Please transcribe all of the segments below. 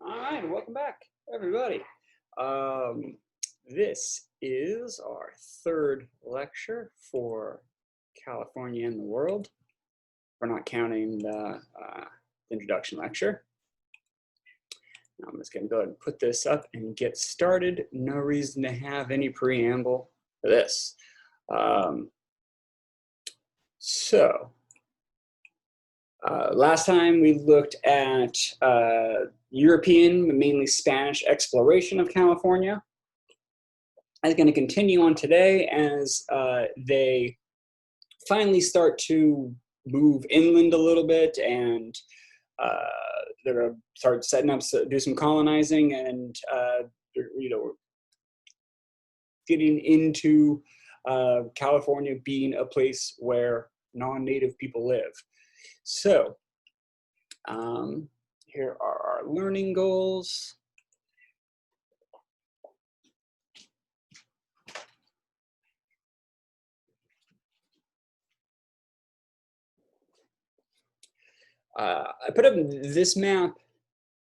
All right, welcome back, everybody. Um, this is our third lecture for California and the world. We're not counting the introduction lecture. Now I'm just going to go ahead and put this up and get started. No reason to have any preamble for this. Um, so, last time we looked at European, mainly Spanish exploration of California. I'm going to continue on today as they finally start to move inland a little bit, and they're going to start setting up, do some colonizing, and getting into California being a place where non-native people live. So here are our learning goals. I put up this map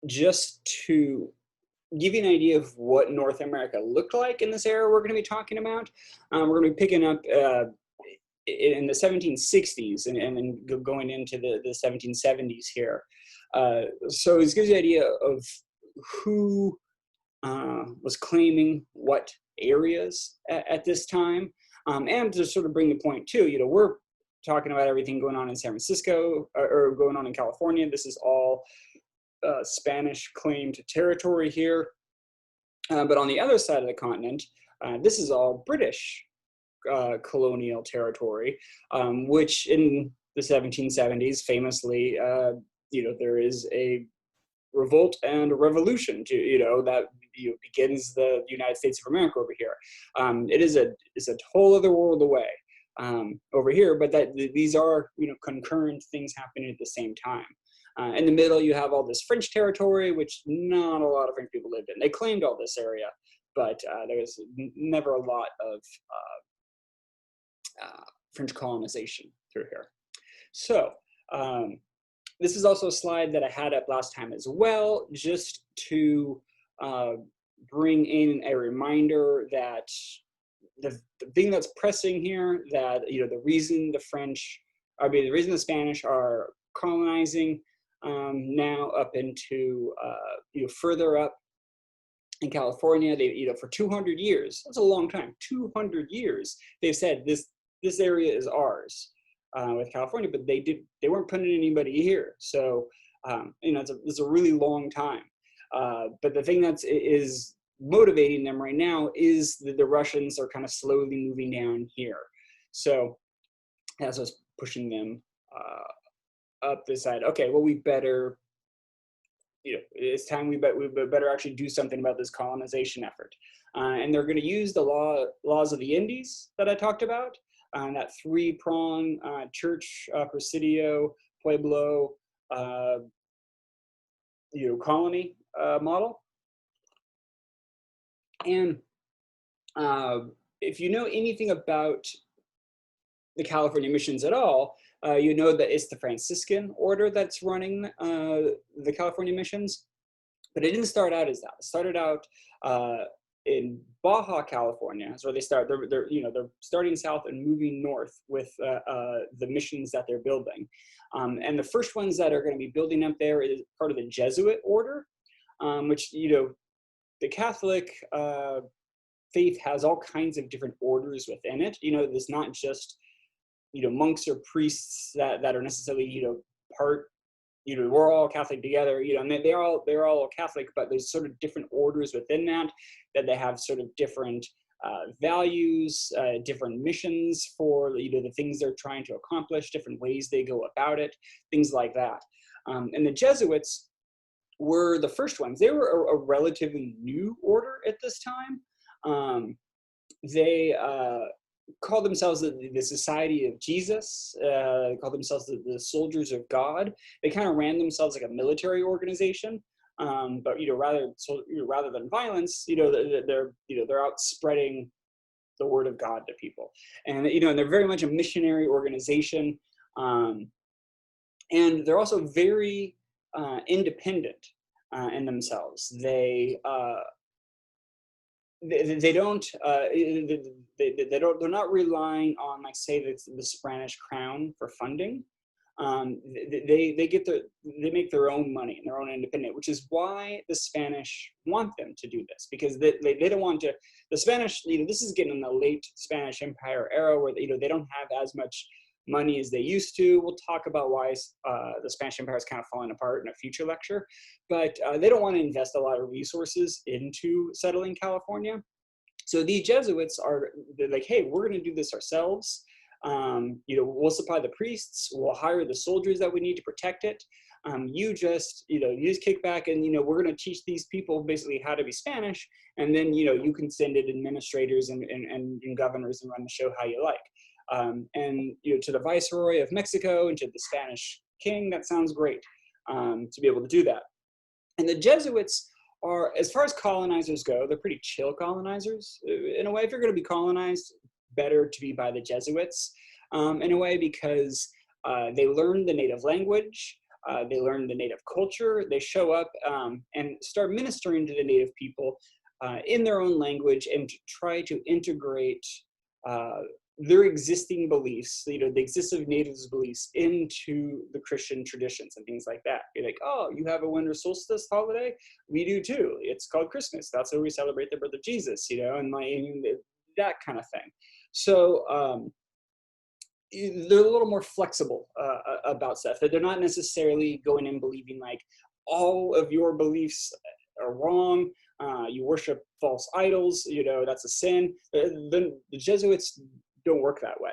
just to give you an idea of what North America looked like in this era we're going to be talking about. We're going to be picking up in the 1760s and then going into the 1770s here. So this gives you an idea of who was claiming what areas at this time. And to sort of bring the point too, we're talking about everything going on in San Francisco or going on in California. This is all Spanish claimed territory here. But on the other side of the continent, this is all British colonial territory, which in the 1770s, famously, there is a revolt and a revolution that begins the United States of America over here. It's a whole other world away over here, but these are concurrent things happening at the same time. In the middle, you have all this French territory, which not a lot of French people lived in. They claimed all this area, but there was never a lot of French colonization through here. So this is also a slide that I had up last time as well, just to bring in a reminder that the thing that's pressing here, that the reason the reason the Spanish are colonizing now up into further up in California, they for 200 years, that's a long time, 200 years, they've said this area is ours with California, but they weren't putting anybody here. So it's a really long time. But the thing that is motivating them right now is that the Russians are kind of slowly moving down here. So that's what's pushing them up this side. Okay, well, we better, it's time we better actually do something about this colonization effort. And they're going to use the laws of the Indies that I talked about, that three-prong church, presidio, pueblo, colony model. And if you know anything about the California missions at all, you know that it's the Franciscan order that's running the California missions, but it didn't start out as that. It started out in Baja California. So they start. They're starting south and moving north with the missions that they're building. And the first ones that are going to be building up there is part of the Jesuit order, which the Catholic faith has all kinds of different orders within it. There's not just monks or priests that are necessarily part. We're all Catholic together. And they're all Catholic, but there's sort of different orders within that they have sort of different values, different missions for the things they're trying to accomplish, different ways they go about it, things like that. And the Jesuits were the first ones. They were a relatively new order at this time. They called themselves the Society of Jesus, called themselves the Soldiers of God. They kind of ran themselves like a military organization, but rather than violence, they're out spreading the word of God to people, and and they're very much a missionary organization, and they're also very independent. in themselves. They don't they're not relying on, like, say, the Spanish crown for funding. They make their own money and their own independent, which is why the Spanish want them to do this, because they don't want to. The Spanish, this is getting in the late Spanish Empire era, where they don't have as much money as they used to. We'll talk about why the Spanish Empire is kind of falling apart in a future lecture, but they don't want to invest a lot of resources into settling California. So the Jesuits they're like, hey, we're going to do this ourselves. We'll supply the priests, we'll hire the soldiers that we need to protect it. You just kick back, and we're going to teach these people basically how to be Spanish, and then you can send in administrators and governors and run the show how you like. And to the Viceroy of Mexico and to the Spanish king, that sounds great, to be able to do that. And the Jesuits are, as far as colonizers go, they're pretty chill colonizers. In a way, if you're going to be colonized, better to be by the Jesuits, in a way, because they learn the native language, they learn the native culture, they show up and start ministering to the native people in their own language, and try to integrate their existing beliefs, the existing natives' beliefs, into the Christian traditions and things like that. Be like, oh, you have a winter solstice holiday? We do too. It's called Christmas. That's how we celebrate the birth of Jesus, and that kind of thing. So they're a little more flexible about stuff. They're not necessarily going in believing like all of your beliefs are wrong. You worship false idols, that's a sin. The Jesuits don't work that way.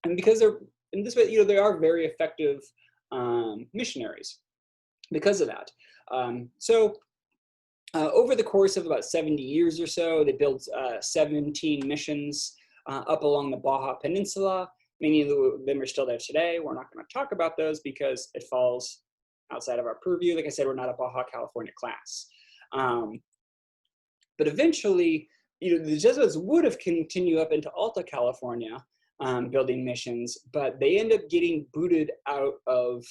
And because they're in this way, they are very effective missionaries because of that. Over the course of about 70 years or so, they built 17 missions up along the Baja Peninsula. Many of them are still there today. We're not going to talk about those because it falls outside of our purview. Like I said, we're not a Baja California class. But eventually, the Jesuits would have continued up into Alta California, building missions, but they end up getting booted out of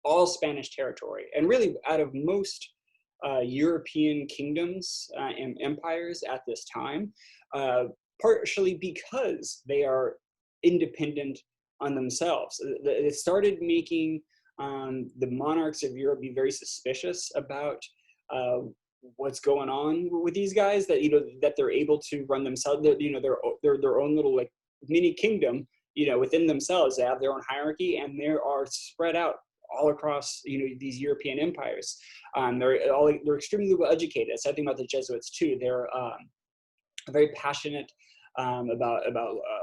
all Spanish territory, and really out of most European kingdoms and empires at this time, partially because they are independent on themselves. It started making the monarchs of Europe be very suspicious about what's going on with these guys, that that they're able to run themselves. They're their own little like mini kingdom, within themselves. They have their own hierarchy, and they are spread out all across these European empires. They're extremely well educated. That's something about the Jesuits too. They're very passionate about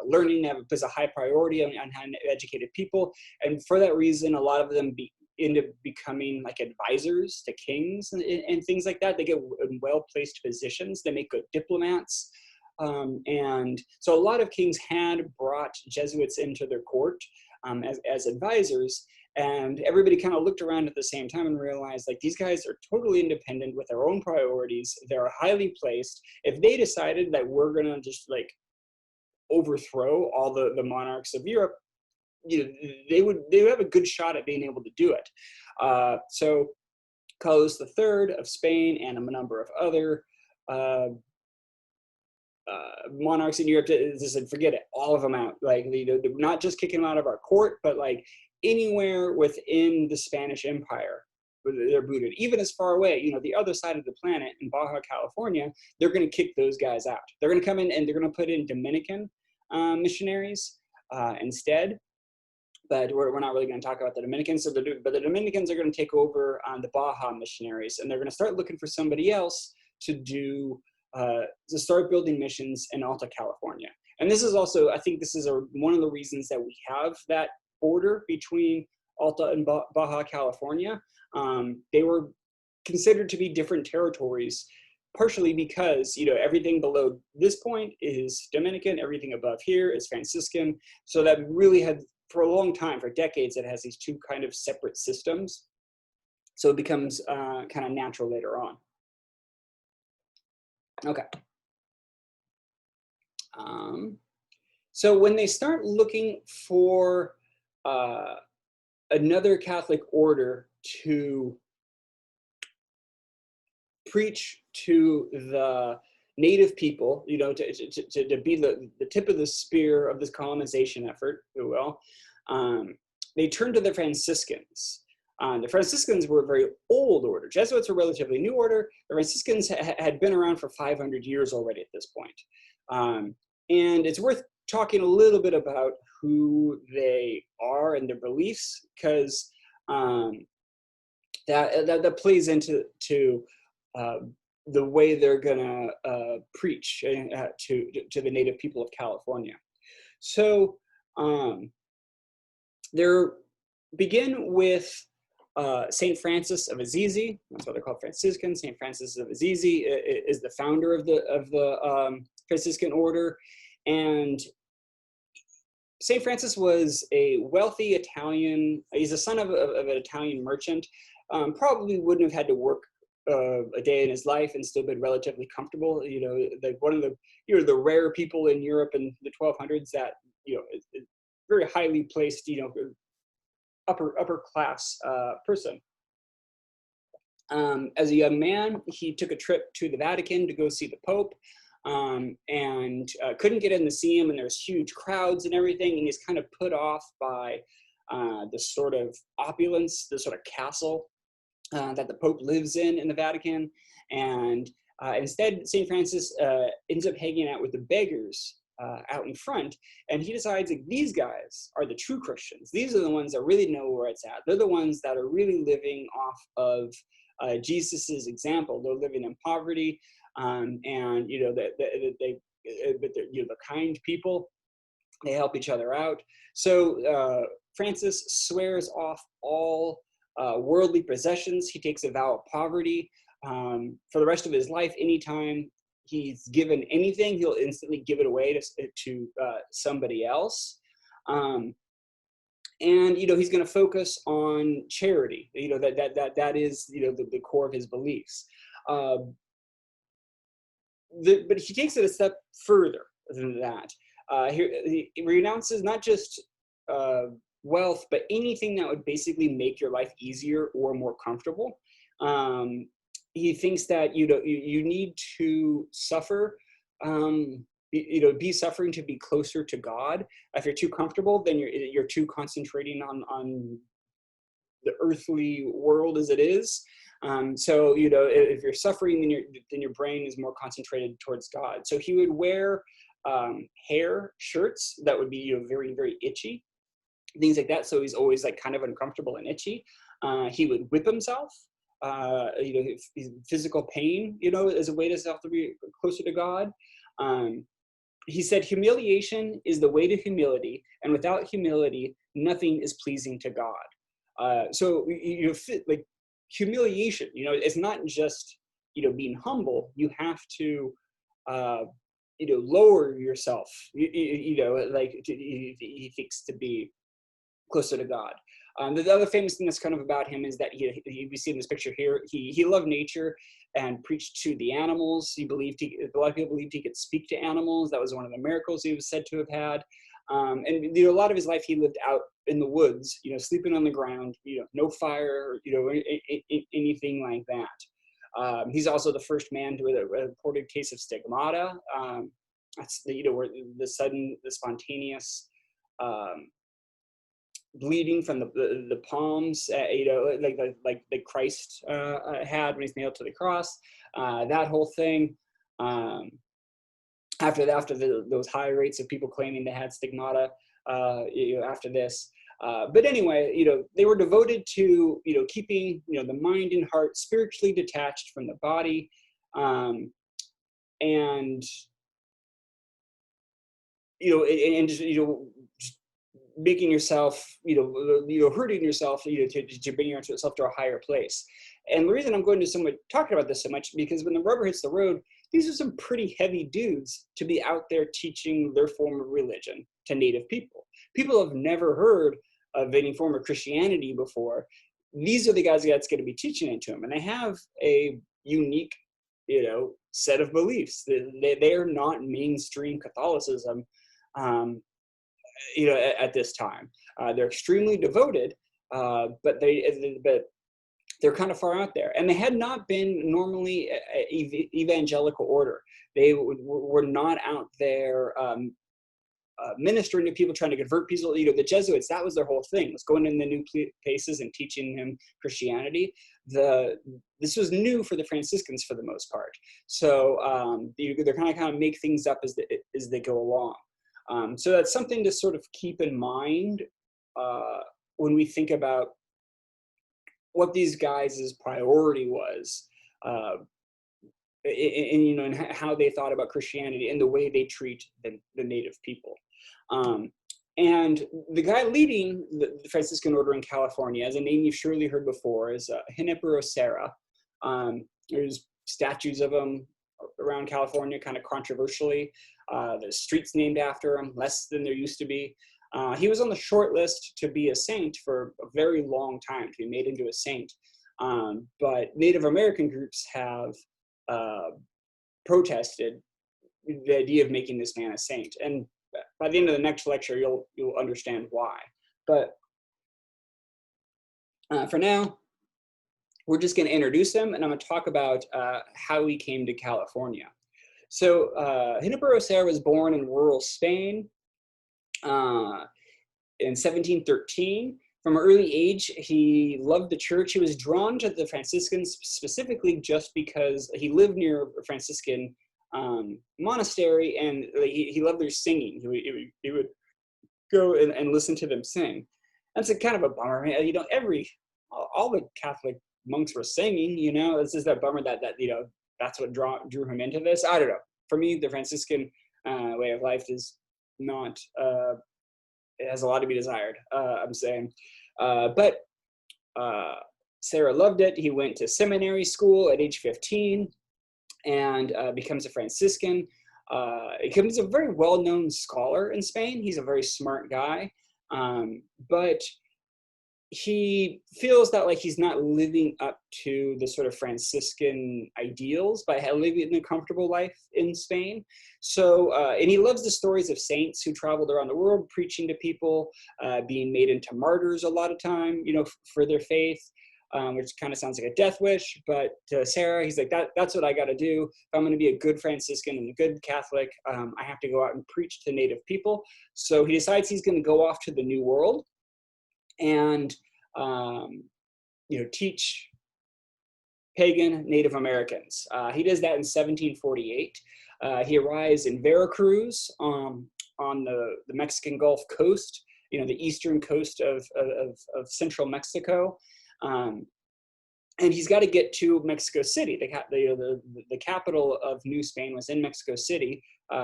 learning. There's a high priority on educated people, and for that reason, a lot of them end up becoming like advisors to kings and things like that. They get well-placed positions. They make good diplomats. And so a lot of kings had brought Jesuits into their court as advisors, and everybody kind of looked around at the same time and realized like these guys are totally independent with their own priorities. They're highly placed. If they decided that we're gonna just like overthrow all the monarchs of Europe, they would have a good shot at being able to do it. So Carlos III of Spain and a number of other monarchs in Europe just said, forget it, all of them out. Like, they're not just kicking them out of our court, but like anywhere within the Spanish Empire, they're booted. Even as far away, the other side of the planet in Baja California, they're going to kick those guys out. They're going to come in and they're going to put in Dominican missionaries instead. But we're not really going to talk about the Dominicans. But the Dominicans are going to take over the Baja missionaries, and they're going to start looking for somebody else to start building missions in Alta California. And this is also, I think this is one of the reasons that we have that border between Alta and Baja California. They were considered to be different territories, partially because everything below this point is Dominican, everything above here is Franciscan. So that really had, for a long time, for decades, it has these two kind of separate systems. So it becomes kind of natural later on. Okay. So when they start looking for another Catholic order to preach to the native people, you know, to be the tip of the spear of this colonization effort, if you will. They turned to the Franciscans. The Franciscans were a very old order. Jesuits were a relatively new order. The Franciscans had been around for 500 years already at this point. And it's worth talking a little bit about who they are and their beliefs, because that plays into the way they're gonna preach to the native people of California. So they begin with Saint Francis of Assisi. That's why they're called Franciscans. Saint Francis of Assisi is the founder of the Franciscan order, and Saint Francis was a wealthy Italian. He's the son of an Italian merchant. Probably wouldn't have had to work a day in his life and still been relatively comfortable. You know, one of the rare people in Europe in the 1200s that, you know, is very highly placed, you know, upper class person. As a young man, he took a trip to the Vatican to go see the Pope, and couldn't get in to see him, and there's huge crowds and everything, and he's kind of put off by the sort of opulence, the sort of castle that the Pope lives in the Vatican. And instead, St. Francis ends up hanging out with the beggars out in front, and he decides that these guys are the true Christians. These are the ones that really know where it's at. They're the ones that are really living off of Jesus's example. They're living in poverty, and you know that they, but they're, you know, the kind people. They help each other out. So Francis swears off all worldly possessions. He takes a vow of poverty for the rest of his life. Anytime he's given anything, he'll instantly give it away to somebody else. And you know, he's going to focus on charity. You know, that is, you know, the core of his beliefs. But he takes it a step further than that. He renounces not just wealth, but anything that would basically make your life easier or more comfortable. He thinks that, you know, you need to suffer, you know, be suffering to be closer to God. If you're too comfortable, then you're too concentrating on the earthly world as it is. So, you know, if you're suffering, then your brain is more concentrated towards God. So he would wear hair shirts that would be, you know, very, very itchy, things like that. So he's always like kind of uncomfortable and itchy. He would whip himself, you know, physical pain, you know, as a way to self to be closer to God. He said, humiliation is the way to humility, and without humility, nothing is pleasing to God. So, you know, like humiliation, you know, it's not just, you know, being humble. You have to, you know, lower yourself, you know, like he thinks to be closer to God. The other famous thing that's kind of about him is that we see in this picture here, he loved nature and preached to the animals. A lot of people believed he could speak to animals. That was one of the miracles he was said to have had. And you know, a lot of his life he lived out in the woods, you know, sleeping on the ground, you know, no fire, you know, anything like that. He's also the first man to a reported case of stigmata. That's you know, where the sudden, the spontaneous bleeding from the palms, you know, like Christ had when he's nailed to the cross. That whole thing. After those high rates of people claiming they had stigmata, you know, after this. But anyway, you know, they were devoted to, you know, keeping, you know, the mind and heart spiritually detached from the body, and you know, and just, you know, just making yourself, you know, hurting yourself, you know, to bring yourself to a higher place. And the reason I'm going to talking about this so much, because when the rubber hits the road, these are some pretty heavy dudes to be out there teaching their form of religion to native people. People have never heard of any form of Christianity before. These are the guys that's going to be teaching it to them, and they have a unique, you know, set of beliefs. They are not mainstream Catholicism, you know, at this time. They're extremely devoted, but they're kind of far out there, and they had not been normally evangelical order. They were not out there ministering to people, trying to convert people. The Jesuits, that was their whole thing, was going in the new places and teaching them Christianity. This was new for the Franciscans for the most part. So they're kind of make things up as they go along. So that's something to sort of keep in mind when we think about what these guys' priority was, and how they thought about Christianity and the way they treat the native people. And the guy leading the Franciscan order in California, as a name you've surely heard before, is Junipero Serra. There's statues of him around California, kind of controversially. There's streets named after him, less than there used to be. He was on the short list to be a saint for a very long time, to be made into a saint. But Native American groups have protested the idea of making this man a saint. And by the end of the next lecture, you'll understand why. But for now, we're just going to introduce him, and I'm going to talk about how he came to California. So Junipero Serra was born in rural Spain in 1713. From an early age, he loved the church. He was drawn to the Franciscans specifically just because he lived near a Franciscan monastery, and he loved their singing. He would go and listen to them sing. That's a kind of a bummer. All the Catholic monks were singing. It's just that bummer that that's what drew him into this. I don't know. For me, the Franciscan way of life is not. It has a lot to be desired. I'm saying, but Serra loved it. He went to seminary school at age 15 and becomes a Franciscan. He becomes a very well-known scholar in Spain. He's a very smart guy, but he feels that he's not living up to the sort of Franciscan ideals by living a comfortable life in Spain. So, and he loves the stories of saints who traveled around the world preaching to people, being made into martyrs a lot of time, for their faith, which kind of sounds like a death wish. But to Serra, he's like, that's what I got to do. If I'm going to be a good Franciscan and a good Catholic, I have to go out and preach to native people. So he decides he's going to go off to the New World and teach pagan Native Americans. He does that in 1748. He arrives in Veracruz on the Mexican Gulf Coast, the eastern coast of central Mexico. And he's got to get to Mexico City. The capital of New Spain was in Mexico City.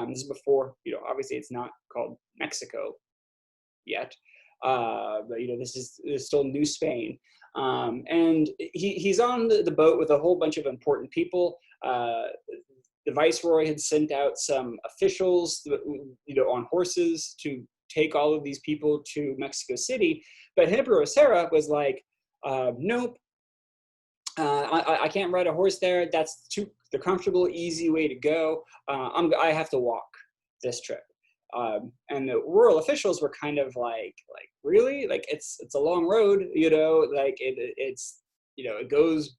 This is before, obviously it's not called Mexico yet. But this is still New Spain, and he's on the boat with a whole bunch of important people. The viceroy had sent out some officials, on horses to take all of these people to Mexico City. But Junipero Serra was like, nope, I can't ride a horse there. That's the comfortable, easy way to go. I have to walk this trip. And the rural officials were kind of like really, it's a long road, it goes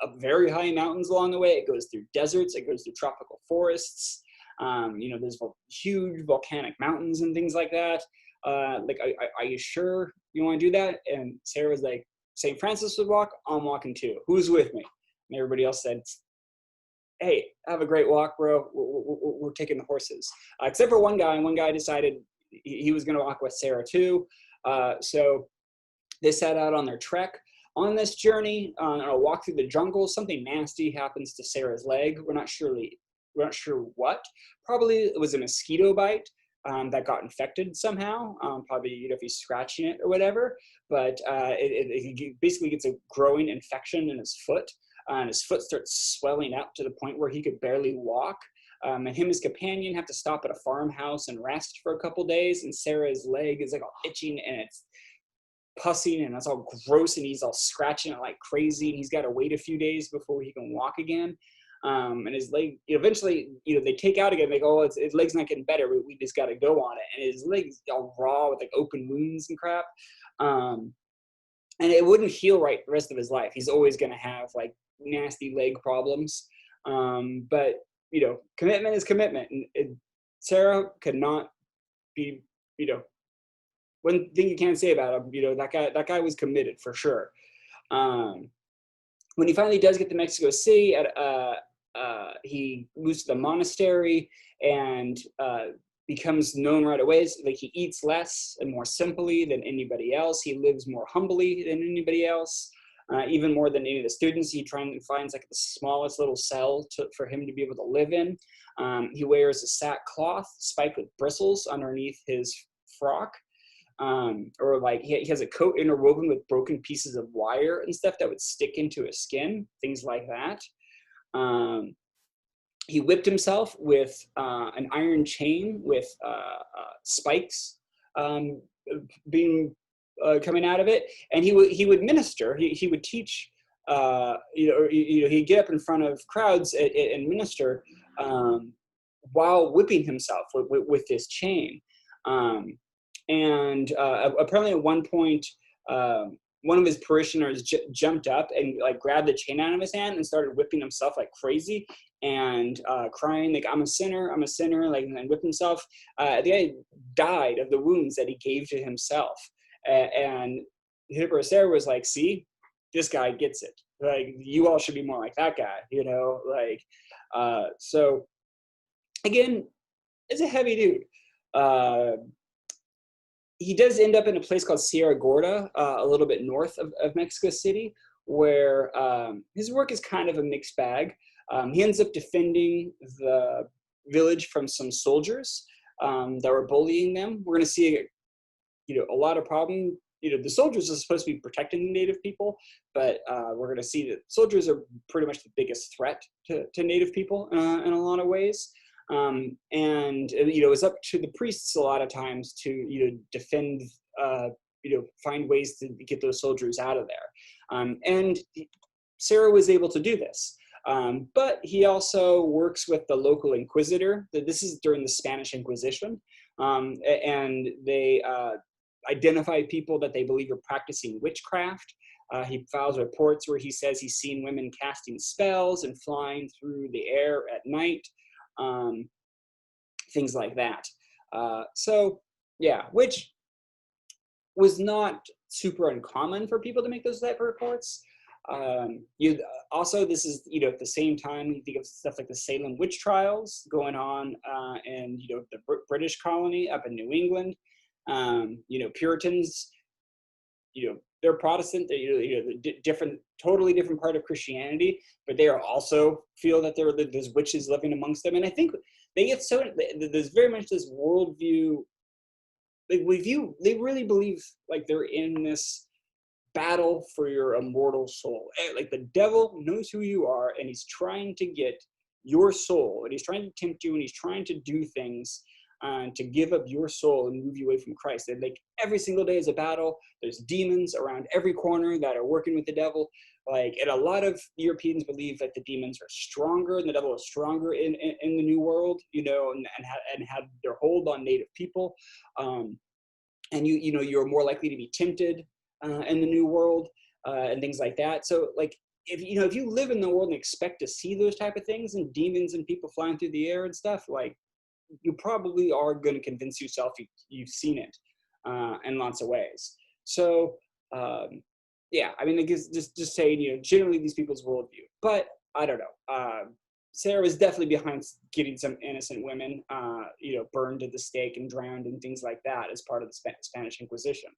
up very high mountains along the way. It goes through deserts. It goes through tropical forests. There's huge volcanic mountains and things like that. Are you sure you want to do that? And Sarah was like, St. Francis would walk. I'm walking too. Who's with me? And everybody else said, hey, have a great walk, bro. We're taking the horses. Except for one guy. And one guy decided he was going to walk with Sarah too. So they set out on their trek. On this journey, on a walk through the jungle, something nasty happens to Sarah's leg. We're not sure what. Probably it was a mosquito bite that got infected somehow. Probably if he's scratching it or whatever. But it basically gets a growing infection in his foot. And his foot starts swelling up to the point where he could barely walk. And him and his companion have to stop at a farmhouse and rest for a couple days. And Sarah's leg is all itching and it's pussing and it's all gross and he's all scratching it like crazy. And he's got to wait a few days before he can walk again. And his leg, eventually, they take out again. They go, his leg's not getting better. We just got to go on it. And his leg's all raw with open wounds and crap. and it wouldn't heal right the rest of his life. He's always going to have like nasty leg problems. But commitment is commitment, and Sarah could not be, one thing you can't say about him, that guy was committed for sure. When he finally does get to Mexico City, he moves to the monastery and becomes known right away. Like, he eats less and more simply than anybody else. He lives more humbly than anybody else, even more than any of the students. He finds like the smallest little cell for him to be able to live in. He wears a sackcloth spiked with bristles underneath his frock. Or like he has a coat interwoven with broken pieces of wire and stuff that would stick into his skin, things like that. He whipped himself with an iron chain with spikes coming out of it, and he would minister. He would teach. He'd get up in front of crowds and minister while whipping himself with this chain. And apparently at one point, one of his parishioners jumped up and like grabbed the chain out of his hand and started whipping himself like crazy and crying like, I'm a sinner, like, and whipped himself. The guy died of the wounds that he gave to himself. And Sarah was like, see, this guy gets it. Like, you all should be more like that guy, so again, it's a heavy dude. He does end up in a place called Sierra Gorda, a little bit north of Mexico City, where his work is kind of a mixed bag. He ends up defending the village from some soldiers that were bullying them. We're going to see, a lot of problem. The soldiers are supposed to be protecting the native people, but we're going to see that soldiers are pretty much the biggest threat to native people in a lot of ways. And it was up to the priests a lot of times to defend, find ways to get those soldiers out of there. And Sarah was able to do this. But he also works with the local inquisitor. This is during the Spanish Inquisition, and they identify people that they believe are practicing witchcraft. He files reports where he says he's seen women casting spells and flying through the air at night. Things like that. Which was not super uncommon for people to make those type of reports. This is, at the same time, you think of stuff like the Salem witch trials going on in, the British colony up in New England. Puritans, they're Protestant, they're, totally different part of Christianity, but they are also feel that there's witches living amongst them. And I think they get there's very much this worldview, like they really believe like they're in this battle for your immortal soul. Like, the devil knows who you are, and he's trying to get your soul, and he's trying to tempt you, and he's trying to do things to give up your soul and move you away from Christ. And like, every single day is a battle. There's demons around every corner that are working with the devil. Like, and a lot of Europeans believe that the demons are stronger and the devil is stronger in the New World, and have their hold on native people. And you're more likely to be tempted in the New World and things like that. So like, if you live in the world and expect to see those type of things and demons and people flying through the air and stuff, like, you probably are going to convince yourself you've seen it in lots of ways. So I guess just saying, generally these people's worldview. But I don't know. Sarah was definitely behind getting some innocent women, burned at the stake and drowned and things like that as part of the Spanish Inquisition.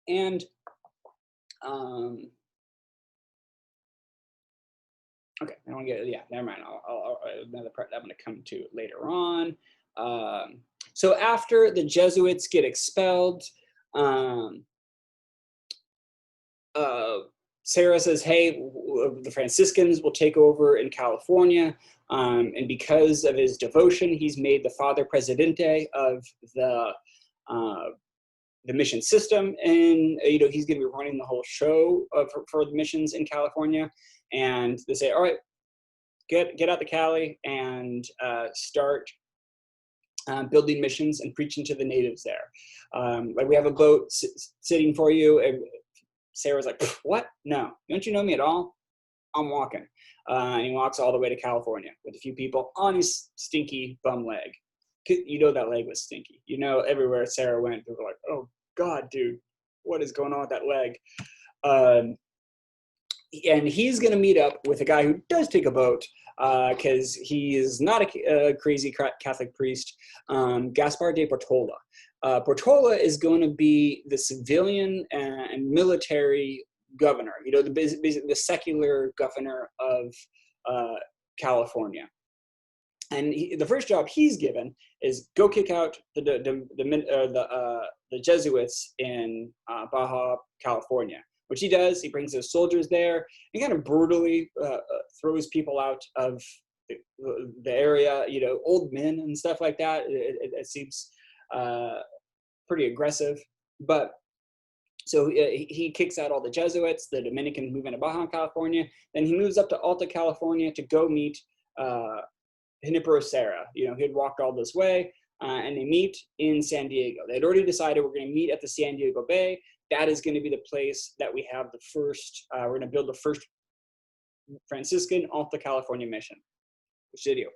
And okay, I don't get it. Yeah, never mind. I'll another part that I'm going to come to later on. So after the Jesuits get expelled, Sarah says, hey, the Franciscans will take over in California. And because of his devotion, he's made the Father Presidente of the mission system. And, he's going to be running the whole show for the missions in California. And they say, all right, get out the Cali and start building missions and preaching to the natives there. Like we have a boat sitting for you, and Sarah's like, what? No, don't you know me at all? I'm walking. And he walks all the way to California with a few people on his stinky bum leg. You know that leg was stinky. You know, everywhere Sarah went, people were like, oh God, dude, what is going on with that leg? And he's going to meet up with a guy who does take a boat, because he is not a crazy Catholic priest, Gaspar de Portola. Portola is going to be the civilian and military governor, you know, the secular governor of California. And the first job he's given is go kick out the Jesuits in Baja California, which he does. He brings his soldiers there. He kind of brutally throws people out of the area, you know, old men and stuff like that. It seems pretty aggressive. But so he kicks out all the Jesuits. The Dominicans move into Baja California. Then he moves up to Alta California to go meet Junipero Serra. You know, he had walked all this way, and they meet in San Diego. They had already decided we're going to meet at the San Diego Bay. That is going to be the place that we have the first, we're going to build the first Franciscan Alta California mission, Presidio.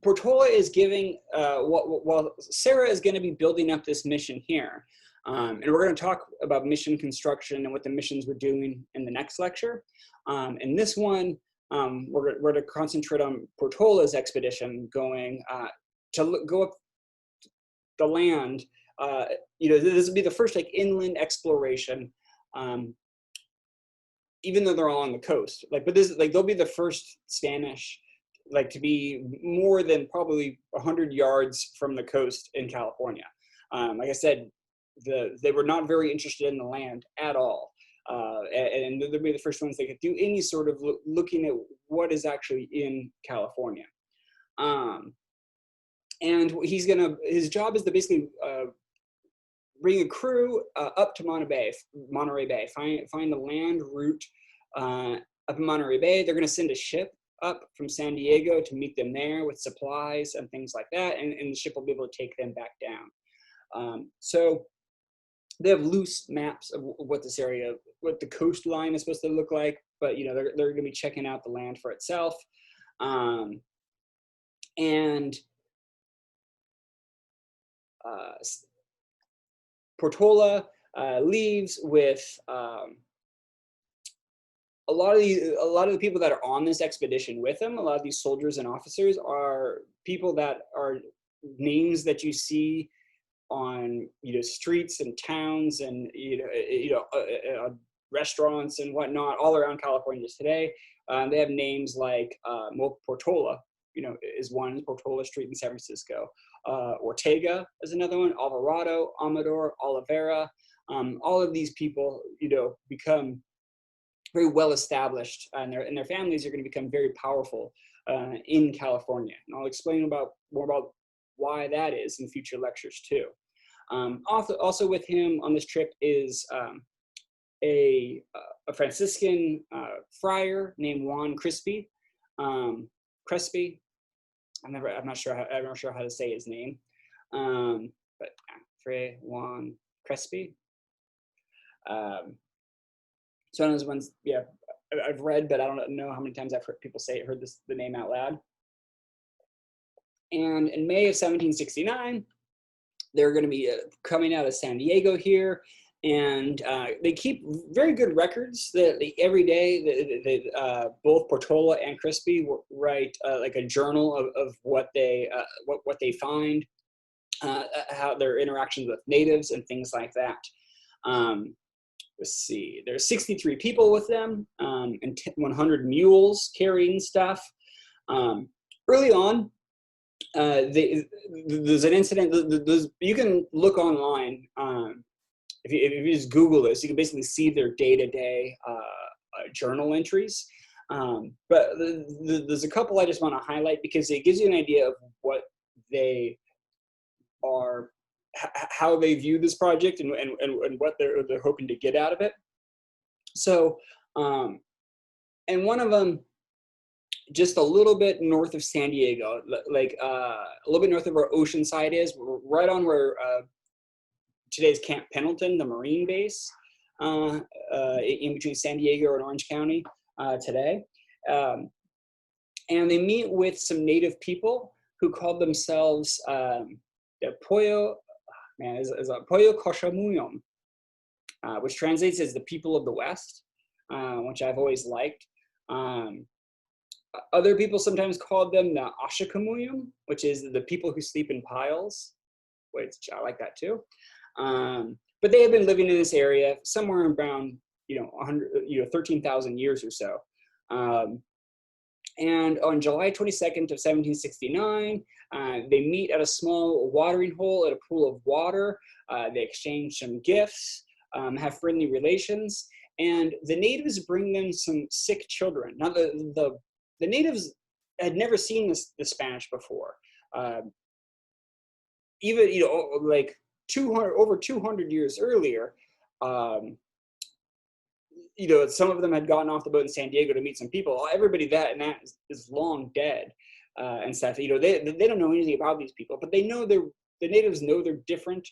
Portola is giving, while Sarah is going to be building up this mission here, and we're going to talk about mission construction and what the missions we're doing in the next lecture. In this one, we're going to concentrate on Portola's expedition going to go up the land. You know, this will be the first like inland exploration, even though they're all on the coast. Like, but this, like, they'll be the first Spanish, like, to be more than probably 100 yards from the coast in California. Like I said, they were not very interested in the land at all. And they'll be the first ones that could do any sort of looking at what is actually in California. And his job is to basically bring a crew up to Monterey Bay, find the land route up in Monterey Bay. They're going to send a ship up from San Diego to meet them there with supplies and things like that, and the ship will be able to take them back down. So they have loose maps of what this area, what the coastline is supposed to look like, but you know, they're going to be checking out the land for itself. Portola leaves with a lot of the people that are on this expedition with him. A lot of these soldiers and officers are people that are names that you see on, you know, streets and towns and restaurants and whatnot all around California today. They have names like Portola, you know, is one, Portola Street in San Francisco. Ortega is another one. Alvarado, Amador, Oliveira. All of these people, you know, become very well established, and their families are going to become very powerful in California. And I'll explain more about why that is in future lectures too. Also with him on this trip is a Franciscan friar named Juan Crespi. Crespi. I'm not sure how to say his name, but Fray Juan Crespi. So one of those ones, yeah, I've read, but I don't know how many times I've heard people heard the name out loud. And in May of 1769, they're going to be coming out of San Diego here, and they keep very good records. That every day, both Portola and Crespi write like a journal of what they find, how their interactions with natives and things like that. Let's see, there's 63 people with them, and 100 mules carrying stuff. Early on, there's an incident. You can look online. If you just Google this, you can basically see their day-to-day journal entries. But there's a couple I just want to highlight because it gives you an idea of what they are, how they view this project and what they're hoping to get out of it. So, and one of them just a little bit north of San Diego, like a little bit north of where Oceanside is, right on where today's Camp Pendleton, the Marine base, in between San Diego and Orange County today. And they meet with some native people who called themselves the Pollo, is a Pollo Koshamuyom, which translates as the people of the West, which I've always liked. Other people sometimes called them the Ashakamuyum, which is the people who sleep in piles, which I like that too. But they have been living in this area somewhere around 13,000 years or so. And on July 22nd of 1769, they meet at a small watering hole at a pool of water. They exchange some gifts, have friendly relations, and the natives bring them some sick children. Now, the natives had never seen the Spanish before. Even, like over 200 years earlier, some of them had gotten off the boat in San Diego to meet some people. Everybody that is long dead, and stuff. They don't know anything about these people, but they know the natives know they're different.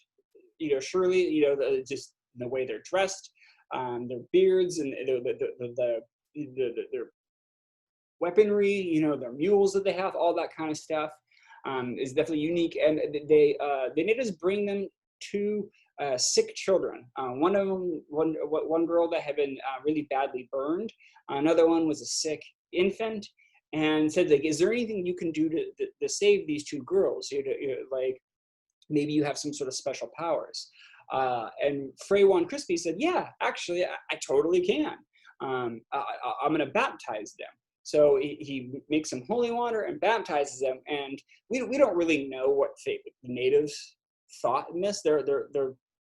Surely, just the way they're dressed, their beards, and their weaponry. Their mules that they have, all that kind of stuff, is definitely unique. And the natives bring them to sick children. One of them, one girl that had been really badly burned. Another one was a sick infant, and said, like, is there anything you can do to save these two girls? Like, maybe you have some sort of special powers. And Fray Juan Crispy said, yeah, actually, I totally can. I'm going to baptize them. So he makes some holy water and baptizes them. And we don't really know what the natives thought in this. Their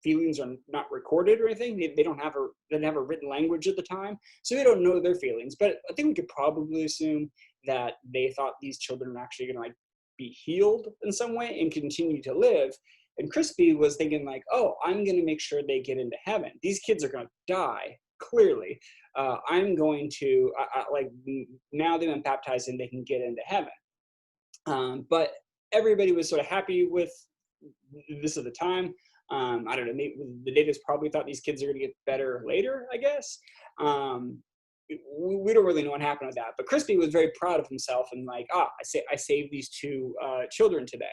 feelings are not recorded or anything. They didn't have a written language at the time, so we don't know their feelings. But I think we could probably assume that they thought these children were actually going to be healed in some way and continue to live. And Crispy was thinking like, oh, I'm going to make sure they get into heaven. These kids are going to die, clearly. I'm going to, like, now they've been baptized and they can get into heaven. But everybody was sort of happy with this at the time. I don't know, maybe the natives probably thought these kids are going to get better later, I guess. We don't really know what happened with that. But Crispy was very proud of himself and like, I saved these two children today.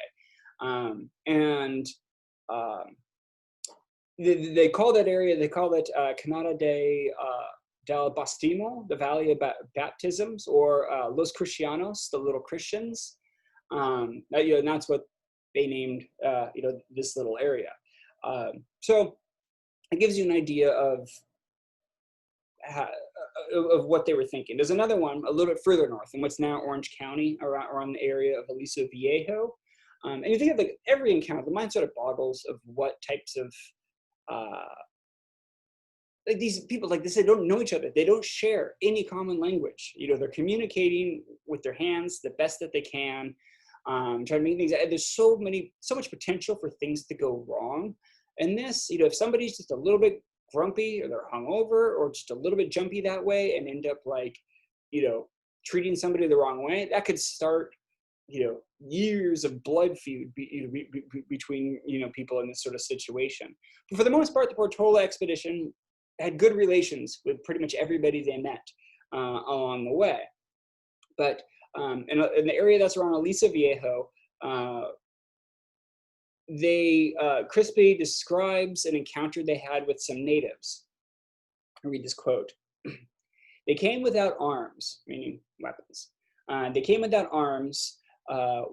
They call that area, they call it Canada del Bastimo, the Valley of Baptisms, or Los Cristianos, the little Christians. And that's what they named this little area. So it gives you an idea of what they were thinking. There's another one a little bit further north in what's now Orange County, around the area of Aliso Viejo. And you think of like every encounter, the mind sort of boggles of what types of like these people, like they said, don't know each other. They don't share any common language. They're communicating with their hands the best that they can, trying to make things. There's so much potential for things to go wrong. And this, if somebody's just a little bit grumpy or they're hungover or just a little bit jumpy that way and end up like, treating somebody the wrong way, that could start, years of blood feud between, people in this sort of situation. But for the most part, the Portola expedition had good relations with pretty much everybody they met along the way. But in the area that's around Aliso Viejo, Crispy describes an encounter they had with some natives. I'll read this quote. They came without arms, meaning weapons. They came without arms,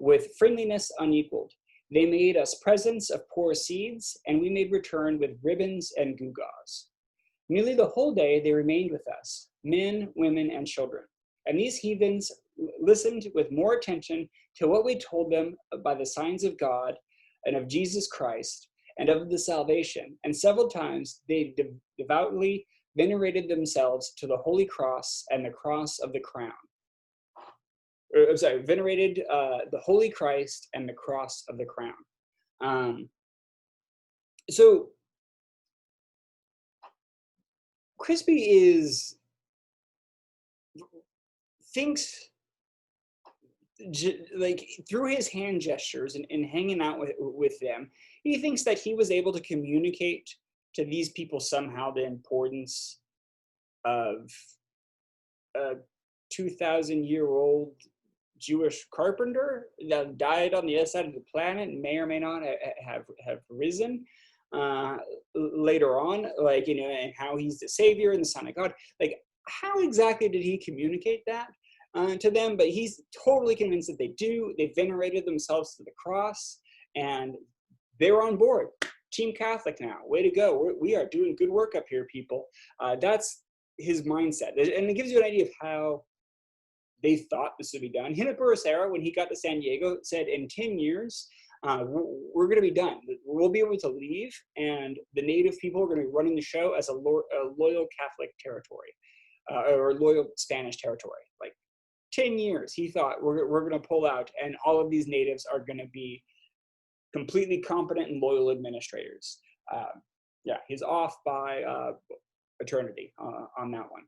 with friendliness unequaled. They made us presents of poor seeds, and we made return with ribbons and gewgaws. Nearly the whole day they remained with us, men, women, and children. And these heathens listened with more attention to what we told them by the signs of God and of Jesus Christ and of the salvation. And several times they devoutly venerated themselves to the Holy Cross and the cross of the crown. Venerated the Holy Christ and the cross of the crown. So Crispy thinks like through his hand gestures and hanging out with them, he thinks that he was able to communicate to these people somehow the importance of a 2,000-year-old Jewish carpenter that died on the other side of the planet and may or may not have risen later on, like, you know, and how he's the savior and the son of God. Like, how exactly did he communicate that to them? But he's totally convinced that they do. They venerated themselves to the cross, and they're on board. Team Catholic now. Way to go. We are doing good work up here, people. That's his mindset. And it gives you an idea of how they thought this would be done. Hindenburg era, when he got to San Diego, said in 10 years, we're going to be done. We'll be able to leave, and the native people are going to be running the show as a loyal Catholic territory, or loyal Spanish territory. Like 10 years, he thought we're going to pull out, and all of these natives are going to be completely competent and loyal administrators. Yeah, he's off by eternity on that one.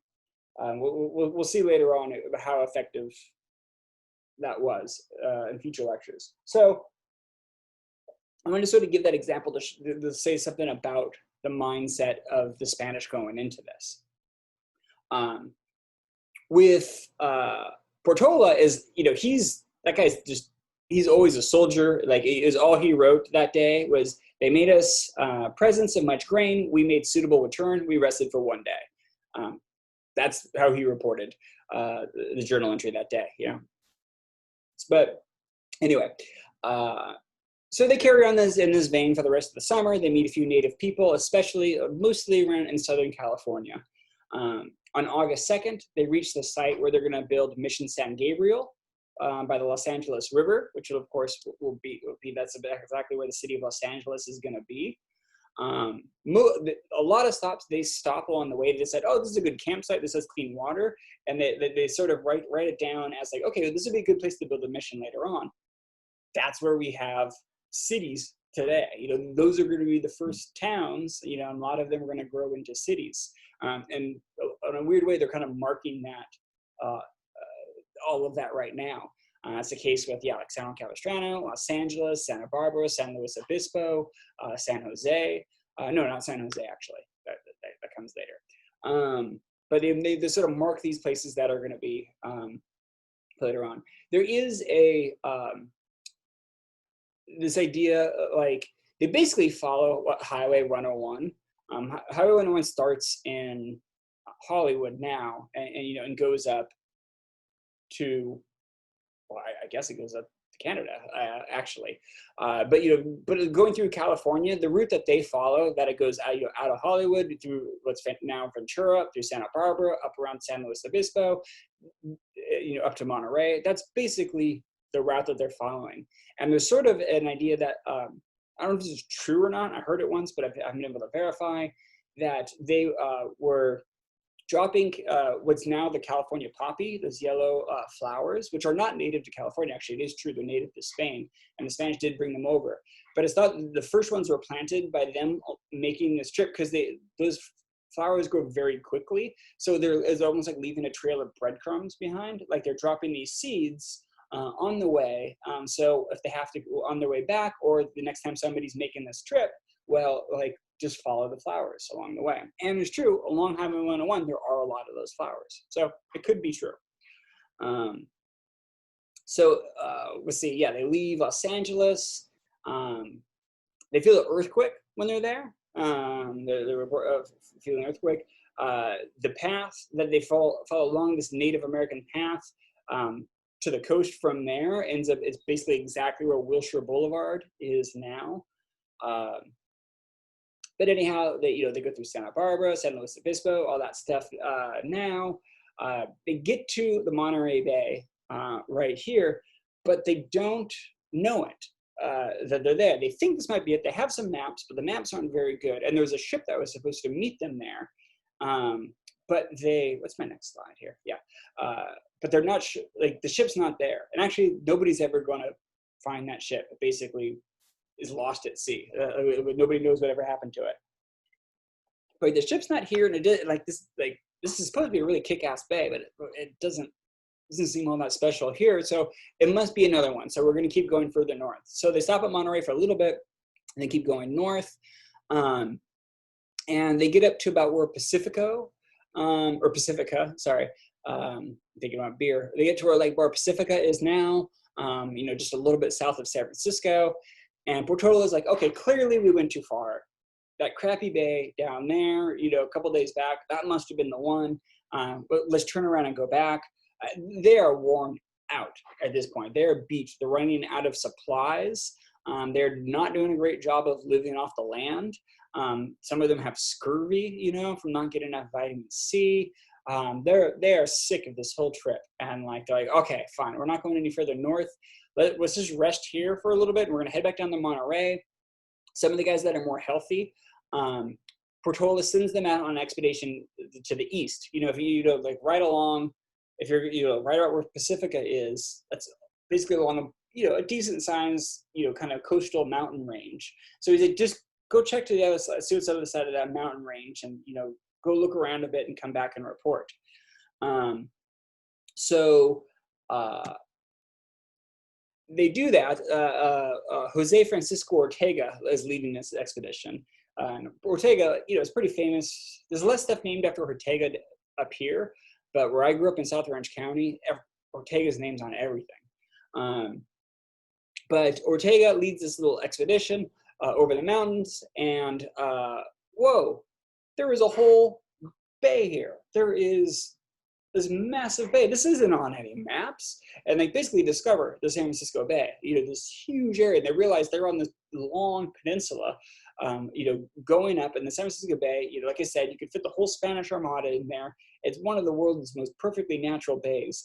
We'll see later on how effective that was in future lectures. So I'm going to sort of give that example to say something about the mindset of the Spanish going into this. With Portola is, you know, he's always a soldier. Like, is all he wrote that day was, they made us presents of much grain. We made suitable return. We rested for one day. That's how he reported the journal entry that day, you know. But anyway, so they carry on in this vein for the rest of the summer. They meet a few native people, especially mostly around in Southern California. On August 2nd, they reach the site where they're going to build Mission San Gabriel by the Los Angeles River, which of course will be that's exactly where the city of Los Angeles is going to be. A lot of stops, they stop along the way. They said, oh, this is a good campsite, this has clean water, and they sort of write it down as like, okay, this would be a good place to build a mission later on. That's where we have cities today. You know, those are going to be the first towns, you know, and a lot of them are going to grow into cities. And in a weird way, they're kind of marking that, all of that right now. That's the case with, like San Capistrano, Los Angeles, Santa Barbara, San Luis Obispo, San Jose. No, not San Jose, actually. That comes later. But they sort of mark these places that are going to be later on. There is this idea, like, they basically follow what Highway 101. Highway 101 starts in Hollywood now, and you know, and goes up to, well, I guess it goes up to Canada, actually. But you know, but going through California, the route that they follow, that it goes out, you know, out of Hollywood through what's now Ventura, up through Santa Barbara, up around San Luis Obispo, you know, up to Monterey. That's basically the route that they're following. And there's sort of an idea that I don't know if this is true or not. I heard it once, but I haven't been able to verify that they were dropping what's now the California poppy, those yellow flowers, which are not native to California. Actually, it is true, they're native to Spain, and the Spanish did bring them over. But it's thought the first ones were planted by them making this trip, because those flowers grow very quickly. So there is almost like leaving a trail of breadcrumbs behind, like they're dropping these seeds on the way. So if they have to go on their way back, or the next time somebody's making this trip, well, like, just follow the flowers along the way. And it's true, along Highway 101, there are a lot of those flowers. So it could be true. Let's see, yeah, they leave Los Angeles. They feel an earthquake when they're there. They report feeling an earthquake. The path that they follow along, this Native American path to the coast from there, it's basically exactly where Wilshire Boulevard is now. But anyhow, they go through Santa Barbara, San Luis Obispo, all that stuff. Now they get to the Monterey Bay right here, but they don't know it, that they're there. They think this might be it. They have some maps, but the maps aren't very good. And there was a ship that was supposed to meet them there. But what's my next slide here? Yeah. But they're not, like, the ship's not there. And actually, nobody's ever going to find that ship. It basically is lost at sea. Nobody knows whatever happened to it. But the ship's not here, and this is supposed to be a really kick-ass bay, but it doesn't doesn't seem all that special here. So it must be another one. So we're going to keep going further north. So they stop at Monterey for a little bit and they keep going north. And they get up to about where Pacifico, or Pacifica, sorry, thinking about beer. They get to where Pacifica is now, you know, just a little bit south of San Francisco. And Portola is like, okay, clearly we went too far. That crappy bay down there, you know, a couple days back, that must have been the one. But let's turn around and go back. They are worn out at this point. They're beached. They're running out of supplies. They're not doing a great job of living off the land. Some of them have scurvy, you know, from not getting enough vitamin C. They are sick of this whole trip, and like they're like, okay, fine, we're not going any further north. Let's just rest here for a little bit, and we're gonna head back down to Monterey. Some of the guys that are more healthy, Portola sends them out on an expedition to the east. You know, if you know, like right along, if you're, you know, right about where Pacifica is, that's basically along a, you know, a decent sized, you know, kind of coastal mountain range. So he's like, just go check to the other side, see what's on the other side of that mountain range, and, you know, go look around a bit and come back and report. They do that. Jose Francisco Ortega is leading this expedition. Ortega, you know, is pretty famous. There's less stuff named after Ortega up here, but where I grew up in South Orange County, Ortega's name's on everything. But Ortega leads this little expedition over the mountains, and whoa, there is a whole bay here. There is this massive bay. This isn't on any maps. And they basically discover the San Francisco Bay, you know, this huge area. And they realize they're on this long peninsula, you know, going up in the San Francisco Bay. You know, like I said, you could fit the whole Spanish Armada in there. It's one of the world's most perfectly natural bays.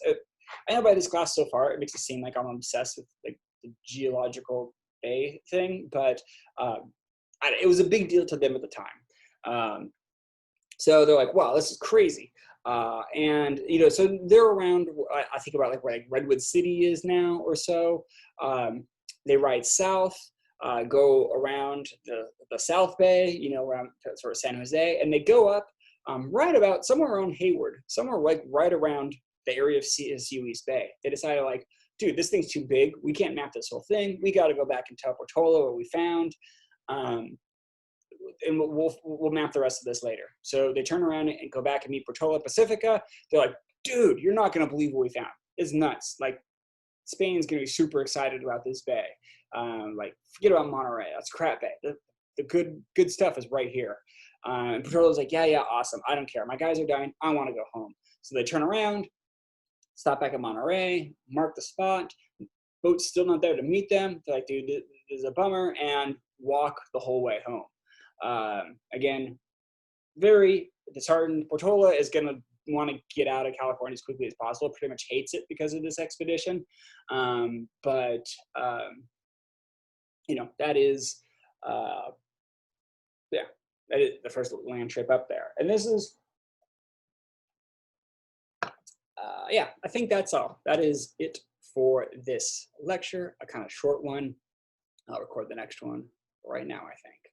I know by this class so far, it makes it seem like I'm obsessed with like the geological bay thing, but it was a big deal to them at the time. So they're like, wow, this is crazy. And, you know, so they're around, I think about like where like Redwood City is now or so. They ride south, go around the South Bay, you know, around sort of San Jose, and they go up right about somewhere around Hayward, somewhere like right around the area of CSU East Bay. They decided like, dude, this thing's too big. We can't map this whole thing. We got to go back and tell Portola what we found. And we'll map the rest of this later. So they turn around and go back and meet Portola Pacifica. They're like, dude, you're not going to believe what we found. It's nuts. Like, Spain's going to be super excited about this bay. Like, forget about Monterey. That's crap bay. The good stuff is right here. And Portola's like, yeah, awesome. I don't care. My guys are dying. I want to go home. So they turn around, stop back at Monterey, mark the spot. Boat's still not there to meet them. They're like, dude, this is a bummer, and walk the whole way home. Again, very disheartened. Portola is going to want to get out of California as quickly as possible. Pretty much hates it because of this expedition. You know, that is the first land trip up there. And this is, I think that's all. That is it for this lecture. A kind of short one. I'll record the next one right now, I think.